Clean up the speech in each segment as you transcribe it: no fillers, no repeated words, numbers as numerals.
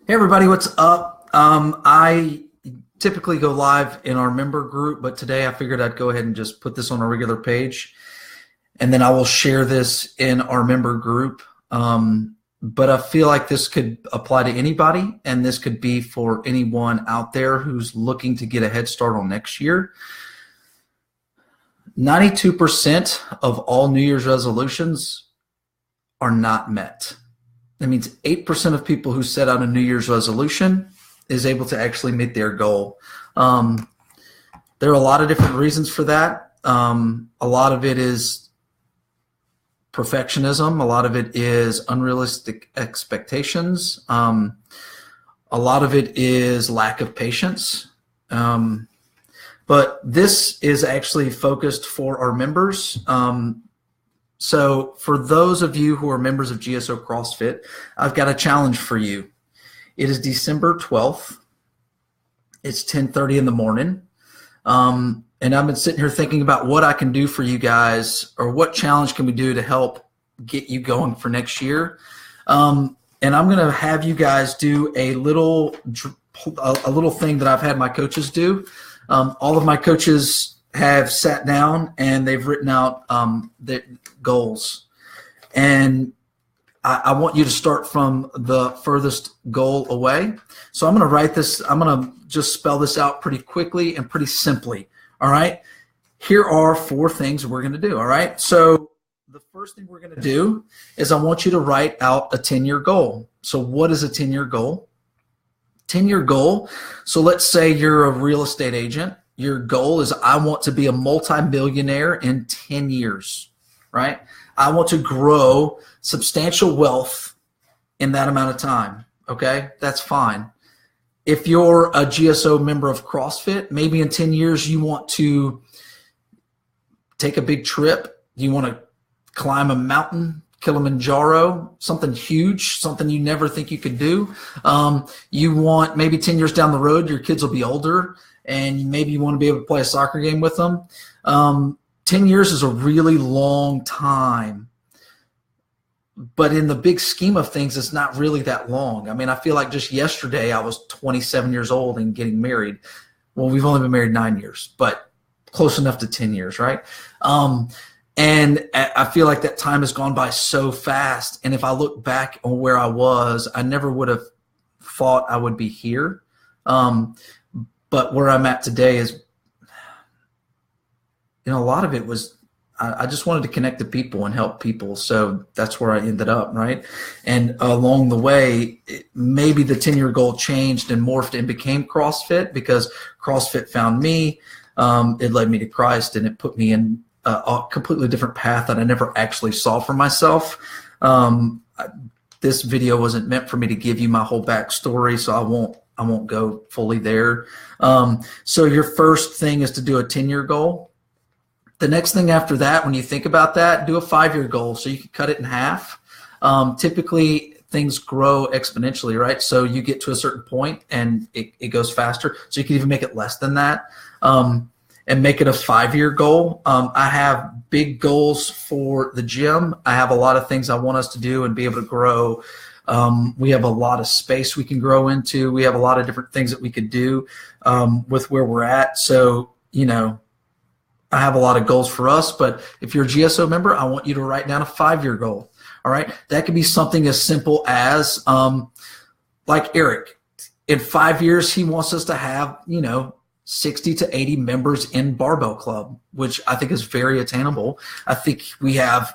Hey everybody, what's up? I typically go live in our member group, but today I figured I'd go ahead and just put this on a regular page, and then I will share this in our member group. But I feel like this could apply to anybody, and this could be for anyone out there who's looking to get a head start on next year. 92% of all New Year's resolutions are not met. That means 8% of people who set out a New Year's resolution is able to actually meet their goal. There are a lot of different reasons for that. A lot of it is perfectionism. A lot of it is unrealistic expectations. A lot of it is lack of patience. But this is actually focused for our members. So for those of you who are members of GSO CrossFit, I've got a challenge for you. It is December 12th. It's 10:30 in the morning. And I've been sitting here thinking about what I can do for you guys, or what challenge can we do to help get you going for next year. And I'm going to have you guys do a little thing that I've had my coaches do. All of my coaches have sat down and they've written out the goals. And I want you to start from the furthest goal away. So I'm going to write this. I'm going to just spell this out pretty quickly and pretty simply. All right. Here are 4 things we're going to do. All right. So the first thing we're going to do is I want you to write out a 10-year goal. So what is a 10-year goal? 10-year goal. So let's say you're a real estate agent. Your goal is, I want to be a multimillionaire in 10 years, right? I want to grow substantial wealth in that amount of time, okay? That's fine. If you're a GSO member of CrossFit, maybe in 10 years you want to take a big trip. You want to climb a mountain, Kilimanjaro, something huge, something you never think you could do. You want, maybe 10 years down the road, your kids will be older, and maybe you want to be able to play a soccer game with them. 10 years is a really long time. But in the big scheme of things, it's not really that long. I mean, I feel like just yesterday I was 27 years old and getting married. Well, we've only been married 9 years, but close enough to 10 years, right? And I feel like that time has gone by so fast. And if I look back on where I was, I never would have thought I would be here. But where I'm at today is, a lot of it was, I just wanted to connect to people and help people. So that's where I ended up, right? And along the way, maybe the 10-year goal changed and morphed and became CrossFit, because CrossFit found me. It led me to Christ, and it put me in a completely different path that I never actually saw for myself. This video wasn't meant for me to give you my whole backstory, so I won't go fully there. So your first thing is to do a 10-year goal. The next thing after that, when you think about that, do a 5-year goal so you can cut it in half. Typically, things grow exponentially, right? So you get to a certain point and it goes faster. So you can even make it less than that, and make it a 5-year goal. I have big goals for the gym. I have a lot of things I want us to do and be able to grow. We have a lot of space we can grow into. We have a lot of different things that we could do with where we're at. So, I have a lot of goals for us, but if you're a GSO member, I want you to write down a 5-year goal. All right. That could be something as simple as, like Eric, in 5 years, he wants us to have, 60 to 80 members in Barbell Club, which I think is very attainable. I think we have,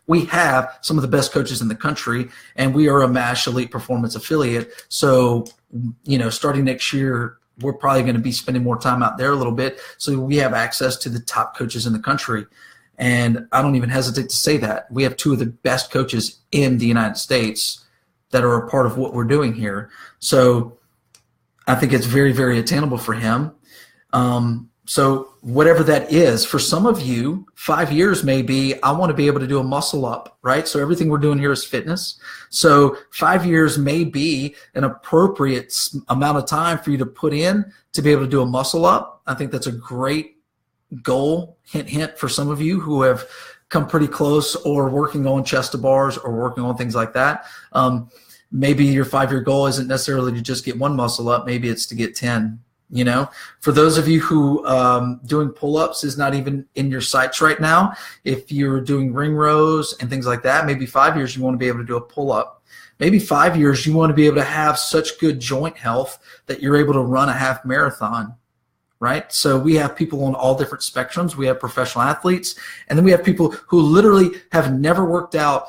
we have some of the best coaches in the country, and we are a MASH Elite Performance affiliate. So, starting next year, we're probably going to be spending more time out there a little bit. So we have access to the top coaches in the country. And I don't even hesitate to say that. We have 2 of the best coaches in the United States that are a part of what we're doing here. So I think it's very, very attainable for him. So whatever that is, for some of you, 5 years may be, I want to be able to do a muscle up, right? So everything we're doing here is fitness. So 5 years may be an appropriate amount of time for you to put in to be able to do a muscle up. I think that's a great goal, hint, hint, for some of you who have come pretty close or working on chest to bars or working on things like that. maybe your 5-year goal isn't necessarily to just get one muscle up. Maybe it's to get 10. You know, for those of you who doing pull-ups is not even in your sights right now, if you're doing ring rows and things like that, maybe 5 years you want to be able to do a pull-up. Maybe 5 years you want to be able to have such good joint health that you're able to run a half marathon, right? So we have people on all different spectrums. We have professional athletes, and then we have people who literally have never worked out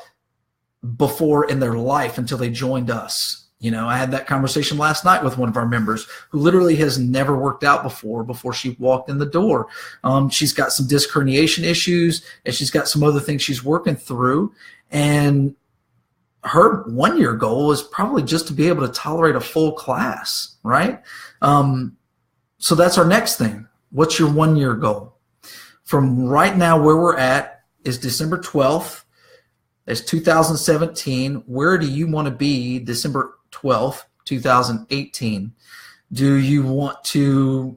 before in their life until they joined us. You know, I had that conversation last night with one of our members who literally has never worked out before she walked in the door. She's got some disc herniation issues, and she's got some other things she's working through. And her 1-year goal is probably just to be able to tolerate a full class, right? So that's our next thing. What's your 1-year goal? From right now, where we're at is December 12th. It's 2017. Where do you want to be December 12th, 2018? Do you want to,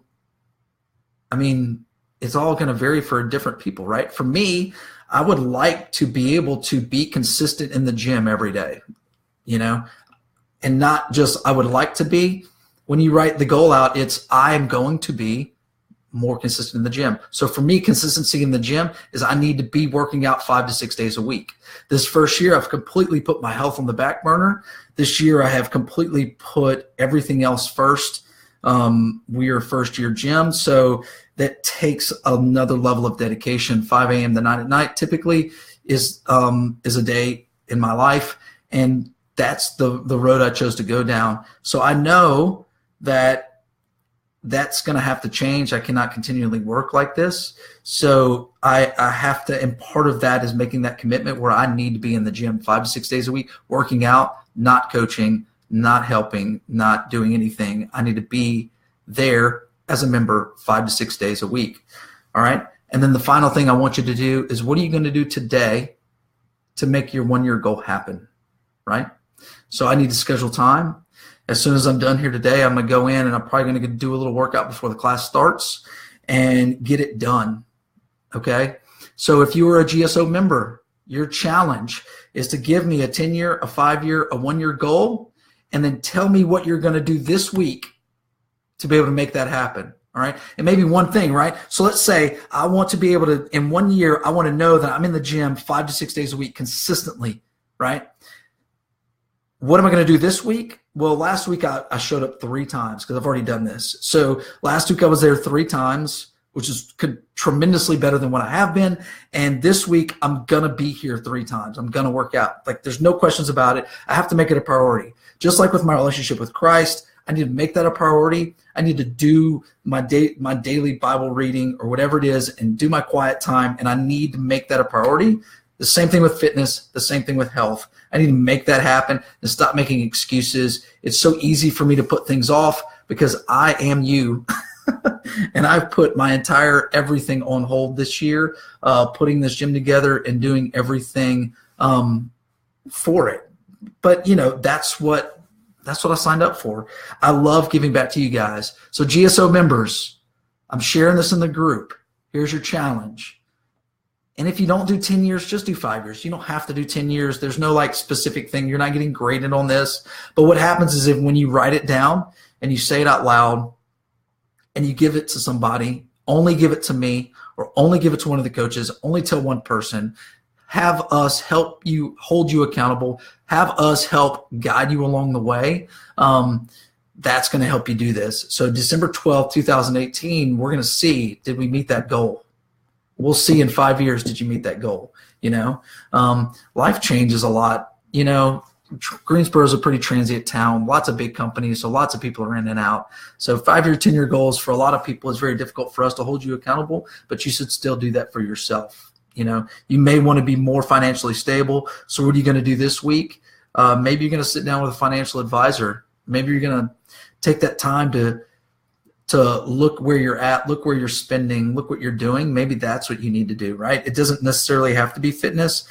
I mean, it's all going to vary for different people, right? For me, I would like to be able to be consistent in the gym every day, you know, and not just I would like to be. When you write the goal out, it's I am going to be more consistent in the gym. So for me, consistency in the gym is I need to be working out 5 to 6 days a week. This first year, I've completely put my health on the back burner. This year, I have completely put everything else first. We are first year gym, so that takes another level of dedication. 5 a.m. to 9 at night typically is a day in my life, and that's the road I chose to go down. So I know that that's going to have to change. I cannot continually work like this. So I have to, and part of that is making that commitment where I need to be in the gym 5 to 6 days a week, working out, not coaching, not helping, not doing anything. I need to be there as a member 5 to 6 days a week. All right. And then the final thing I want you to do is, what are you going to do today to make your 1-year goal happen? Right. So I need to schedule time. As soon as I'm done here today, I'm going to go in and I'm probably going to do a little workout before the class starts and get it done. Okay. So if you are a GSO member, your challenge is to give me a 10-year, a 5-year, a 1-year goal, and then tell me what you're going to do this week to be able to make that happen. All right. And maybe one thing, right? So let's say I want to be able to, in 1 year, I want to know that I'm in the gym 5 to 6 days a week consistently, right? What am I going to do this week? Well, last week I showed up 3 times because I've already done this. So last week I was there 3 times, which is tremendously better than what I have been. And this week I'm going to be here 3 times. I'm going to work out. Like, there's no questions about it. I have to make it a priority. Just like with my relationship with Christ, I need to make that a priority. I need to do my daily Bible reading or whatever it is and do my quiet time. And I need to make that a priority. The same thing with fitness, the same thing with health. I need to make that happen and stop making excuses. It's so easy for me to put things off because I am you. And I've put my entire everything on hold this year, putting this gym together and doing everything for it. But, you know, that's what I signed up for. I love giving back to you guys. So GSO members, I'm sharing this in the group. Here's your challenge. And if you don't do 10 years, just do 5 years. You don't have to do 10 years. There's no like specific thing. You're not getting graded on this. But what happens is, if when you write it down and you say it out loud and you give it to somebody, only give it to me or only give it to one of the coaches, only tell one person, have us help you, hold you accountable, have us help guide you along the way. That's going to help you do this. So December 12th, 2018, we're going to see, did we meet that goal? We'll see in 5 years, did you meet that goal? You know, life changes a lot. You know, Greensboro is a pretty transient town, lots of big companies, so lots of people are in and out. So 5-year, 10-year goals for a lot of people is very difficult for us to hold you accountable, but you should still do that for yourself. You know, you may want to be more financially stable. So what are you going to do this week? Maybe you're going to sit down with a financial advisor. Maybe you're going to take that time to look where you're at, look where you're spending, look what you're doing. Maybe that's what you need to do, right? It doesn't necessarily have to be fitness.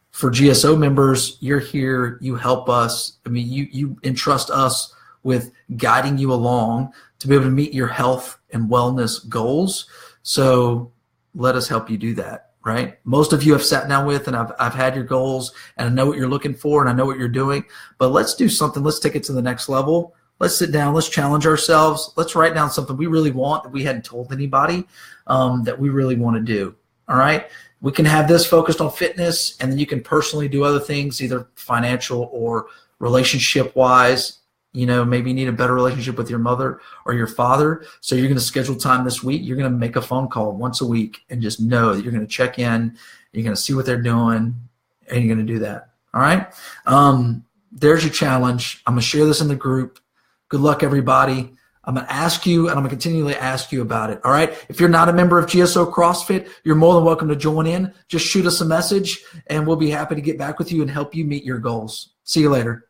For GSO members, you're here, you help us. I mean, you entrust us with guiding you along to be able to meet your health and wellness goals. So let us help you do that, right? Most of you have sat down with, and I've had your goals, and I know what you're looking for, and I know what you're doing. But let's do something. Let's take it to the next level. Let's sit down. Let's challenge ourselves. Let's write down something we really want that we hadn't told anybody that we really want to do. All right. We can have this focused on fitness, and then you can personally do other things, either financial or relationship wise. Maybe you need a better relationship with your mother or your father. So you're going to schedule time this week. You're going to make a phone call once a week and just know that you're going to check in. You're going to see what they're doing, and you're going to do that. All right. There's your challenge. I'm going to share this in the group. Good luck, everybody. I'm going to ask you, and I'm going to continually ask you about it. All right. If you're not a member of GSO CrossFit, you're more than welcome to join in. Just shoot us a message, and we'll be happy to get back with you and help you meet your goals. See you later.